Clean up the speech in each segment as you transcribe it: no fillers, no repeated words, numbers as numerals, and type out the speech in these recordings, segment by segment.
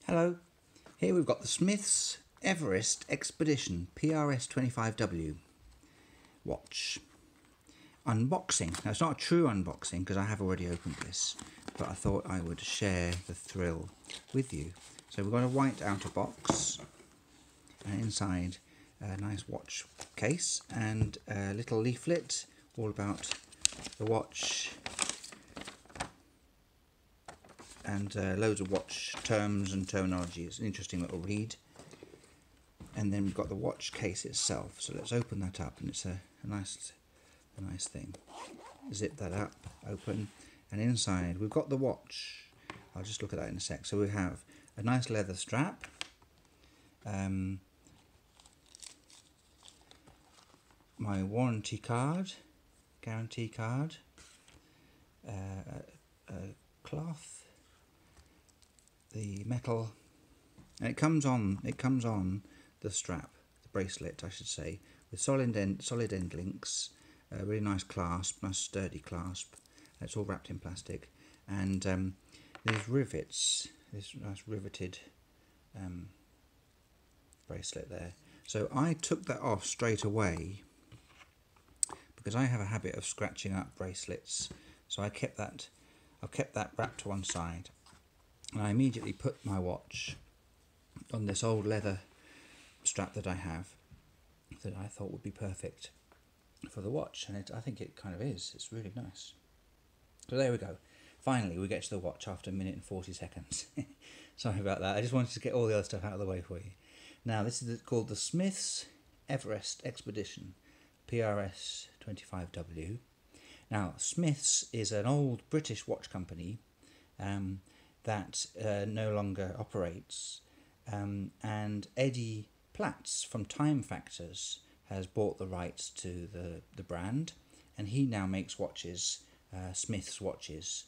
Hello, here we've got the Smiths Everest Expedition PRS-25 watch. Unboxing. Now it's not a true unboxing because I have already opened this, but I thought I would share the thrill with you. So we've got a white outer box and inside a nice watch case and a little leaflet all about the watch and loads of watch terms and terminology. It's an interesting little read. And then we've got the watch case itself. So let's open that up, and it's a nice thing. Zip that up, open, and inside we've got the watch. I'll just look at that in a sec. So we have a nice leather strap, my warranty card, guarantee card, a cloth, the metal, and it comes on the strap, the bracelet I should say, with solid end links, a really nice clasp, nice sturdy clasp. It's all wrapped in plastic, and these rivets, this nice riveted bracelet there. So I took that off straight away because I have a habit of scratching up bracelets, so I've kept that wrapped to one side, and I immediately put my watch on this old leather strap that I have that I thought would be perfect for the watch, and I think it kind of is. It's really nice. So there we go. Finally we get to the watch after a minute and 40 seconds. Sorry about that. I just wanted to get all the other stuff out of the way for you. Now this is called the Smiths Everest Expedition PRS-25. Now Smiths is an old British watch company that no longer operates, and Eddie Platts from Timefactors has bought the rights to the brand, and he now makes watches, Smiths watches.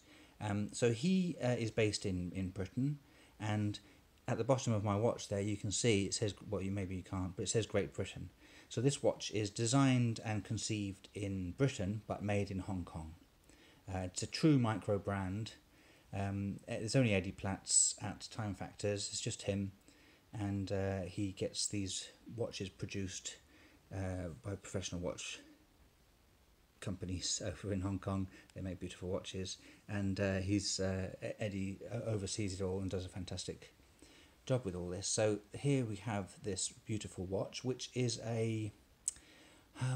So he is based in Britain, and at the bottom of my watch there you can see it says, well, maybe you can't, but it says Great Britain. So this watch is designed and conceived in Britain but made in Hong Kong. It's a true micro brand. There's only Eddie Platts at Timefactors. It's just him, and he gets these watches produced by professional watch companies over in Hong Kong. They make beautiful watches, and Eddie oversees it all and does a fantastic job with all this. So here we have this beautiful watch, which is a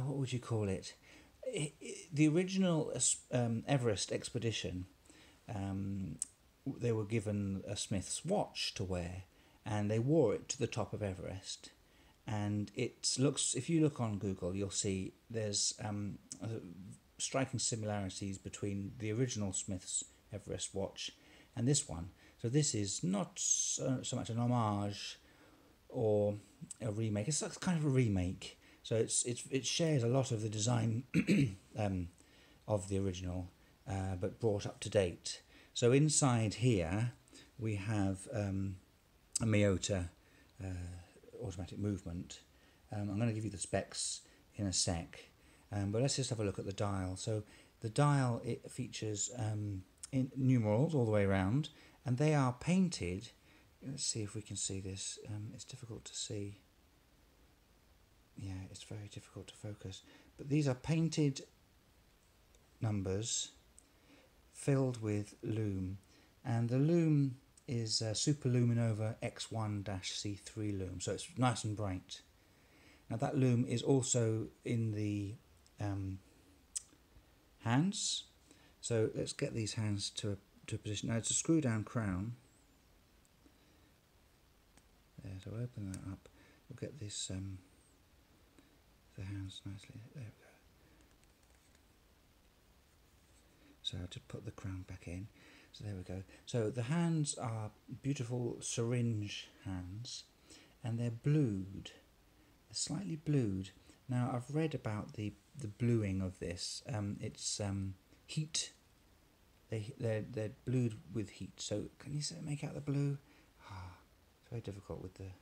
what would you call it? The original Everest expedition, they were given a Smith's watch to wear, and they wore it to the top of Everest. And it looks, if you look on Google, you'll see there's striking similarities between the original Smiths Everest watch and this one. So this is not so much an homage or a remake. It's kind of a remake. So it shares a lot of the design of the original, but brought up to date. So inside here we have a Miyota automatic movement. I'm going to give you the specs in a sec, but let's just have a look at the dial. So the dial, it features in numerals all the way around, and they are painted. Let's see if we can see this. It's difficult to see. Yeah, it's very difficult to focus. But these are painted numbers filled with lume, and the lume is Superluminova X1-C3 lume, so it's nice and bright. Now that lume is also in the hands, so let's get these hands to a position. Now it's a screw down crown. There, so I'll open that up. We'll get this the hands nicely. There we go. So I'll just put the crown back in. So there we go. So the hands are beautiful syringe hands, and they're blued. They're slightly blued. Now I've read about the bluing of this. It's heat. They're blued with heat. So can you make out the blue? It's very difficult with the.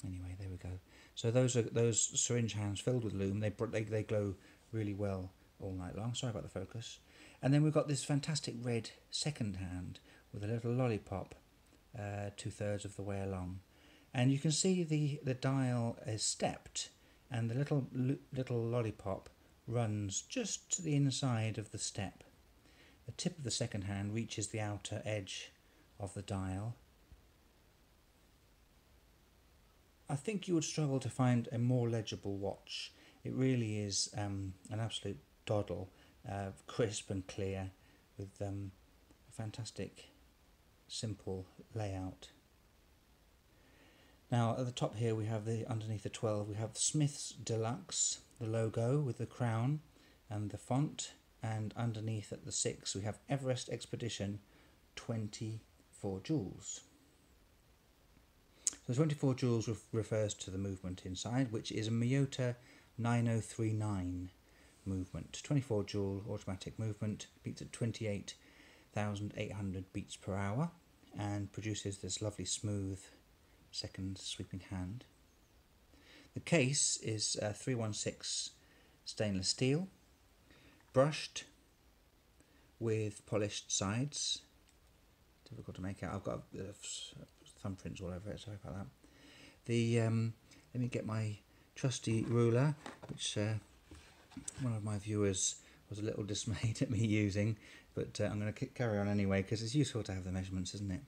Anyway, there we go. So those syringe hands filled with lume. They glow really well all night long. Sorry about the focus. And then we've got this fantastic red second hand with a little lollipop 2/3 of the way along. And you can see the dial is stepped, and the little lollipop runs just to the inside of the step. The tip of the second hand reaches the outer edge of the dial. I think you would struggle to find a more legible watch. It really is an absolute doddle, crisp and clear, with a fantastic simple layout. Now at the top here we have underneath the 12 we have Smiths Deluxe, the logo with the crown and the font, and underneath at the 6 we have Everest Expedition 24 joules. So 24 joules refers to the movement inside, which is a Miyota 9039 movement. 24 joule automatic movement, beats at 28,800 beats per hour, and produces this lovely smooth second sweeping hand. The case is 316 stainless steel, brushed with polished sides. Difficult to make out. I've got thumbprints all over it, sorry about that. Let me get my trusty ruler, which one of my viewers was a little dismayed at me using, but I'm going to carry on anyway because it's useful to have the measurements, isn't it?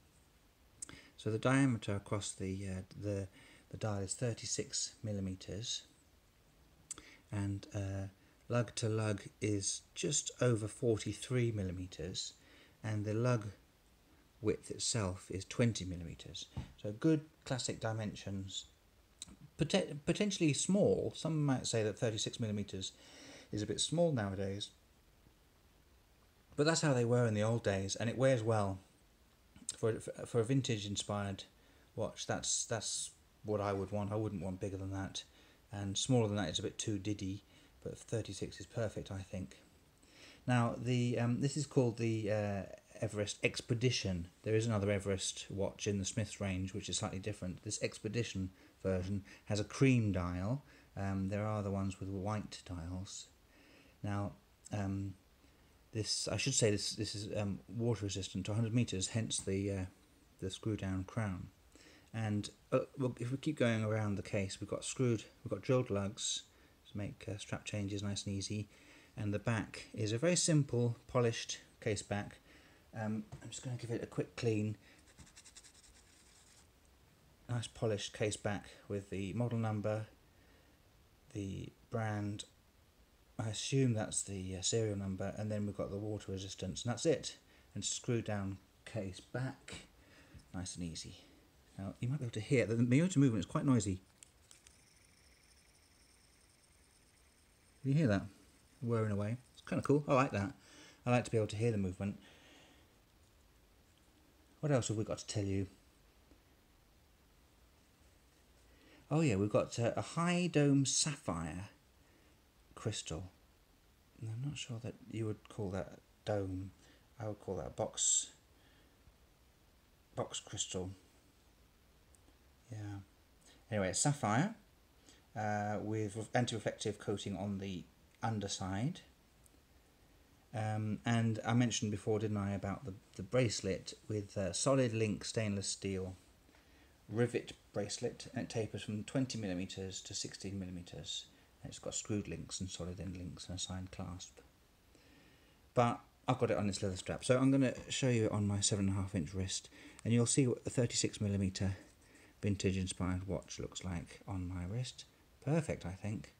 So the diameter across the dial is 36 millimeters, and lug to lug is just over 43 millimeters, and the lug width itself is 20 millimeters. So good classic dimensions. Potentially small. Some might say that 36 millimeters is a bit small nowadays, but that's how they were in the old days, and it wears well. For a vintage inspired watch, that's what I would want. I wouldn't want bigger than that, and smaller than that is a bit too diddy, but 36 is perfect, I think. Now this is called the Everest Expedition. There is another Everest watch in the Smiths range which is slightly different. This Expedition version has a cream dial. There are the ones with white dials. Now this is water resistant to 100 meters, hence the screw down crown. And if we keep going around the case, we've got drilled lugs to make strap changes nice and easy, and the back is a very simple polished case back. I'm just going to give it a quick clean. Nice polished case back with the model number, the brand, I assume that's the serial number, and then we've got the water resistance, and that's it. And screw down case back, nice and easy. Now you might be able to hear that the Miyota movement is quite noisy. Can you hear that? Whirring away. It's kind of cool. I like that. I like to be able to hear the movement. What else have we got to tell you? Oh yeah, we've got a high dome sapphire crystal. I'm not sure that you would call that dome. I would call that box crystal. Yeah. Anyway, it's sapphire with anti-reflective coating on the underside. And I mentioned before, didn't I, about the bracelet with solid link stainless steel rivet bracelet, and it tapers from 20 millimeters to 16 millimeters. It's got screwed links and solid end links and a signed clasp. But I've got it on this leather strap, so I'm going to show you it on my 7.5 inch wrist, and you'll see what the 36 millimeter vintage inspired watch looks like on my wrist. Perfect, I think.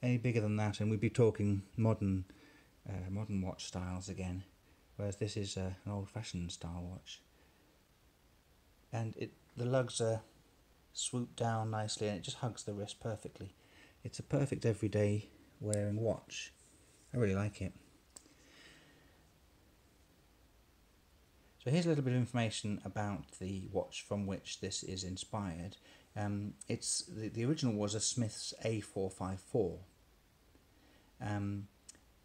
Any bigger than that and we'd be talking modern watch styles again, whereas this is an old-fashioned style watch. And the lugs are swooped down nicely, and it just hugs the wrist perfectly. It's a perfect everyday wearing watch. I really like it. So here's a little bit of information about the watch from which this is inspired. It's the original was a Smiths A454,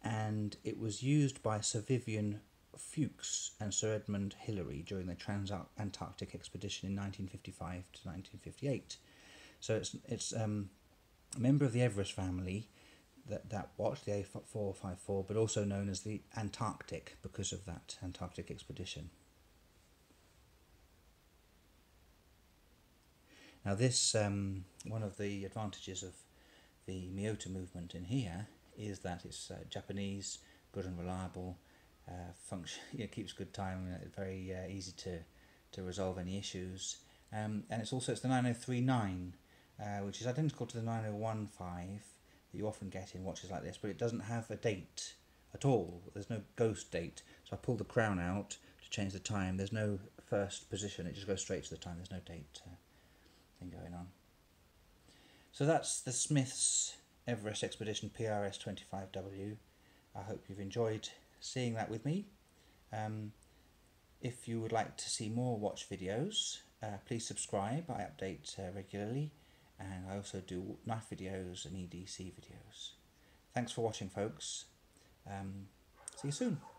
and it was used by Sir Vivian Fuchs and Sir Edmund Hillary during the Trans-Antarctic expedition in 1955 to 1958. So it's a member of the Everest family. that watch, the A454, but also known as the Antarctic because of that Antarctic expedition. Now this, one of the advantages of the Miyota movement in here is that it's Japanese, good and reliable, function, keeps good time, very easy to resolve any issues, and it's the 9039, which is identical to the 9015 that you often get in watches like this, but it doesn't have a date at all. There's no ghost date. So I pulled the crown out to change the time. There's no first position, it just goes straight to the time. There's no date thing going on. So that's the Smiths Everest Expedition PRS-25W. I hope you've enjoyed seeing that with me. If you would like to see more watch videos, please subscribe. I update regularly, and I also do knife videos and EDC videos. Thanks for watching, folks. See you soon.